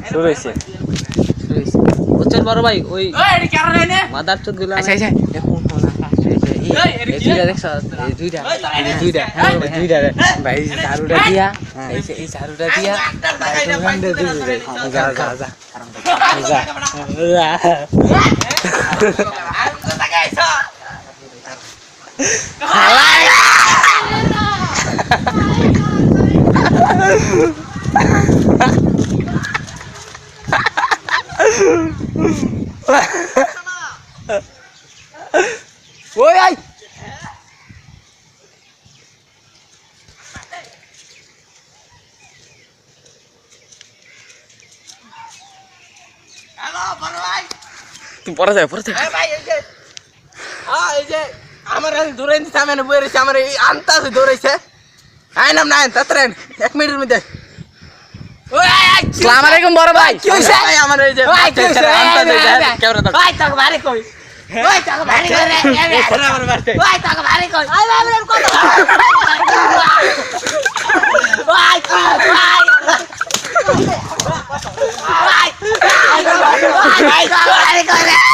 শুরু হইছে বুঝছেন বড় ভাই ওই মাদার চোদ গুলো আচ্ছা আচ্ছা দেখুন এই দুইটা দেখছ এই দুইটা ভাই ঝাড়ুটা দিয়া এই ঝাড়ুটা দিয়া যা যা যা ওই আই তুমি পড়া যায় এই যে আমার দৌড়াই দিচ্ছে আমি বই রয়েছে আমার এই আনতাছে দৌড়াইছে আয় নাম না তাড়াতাড়ি 1 মিনিটের মধ্যে আসসালামু আলাইকুম বড় ভাই কি হইছে আমার এই যে আনতাছে ক্যামেরা দাও ভাই তাকে ভারী কই ওই তাকে ভারী কই রে আমার বাড়তে ওই তাকে ভারী কই আই ভাই ভাই কত ভাই ভাই ভাই ভাই ভাই ভাই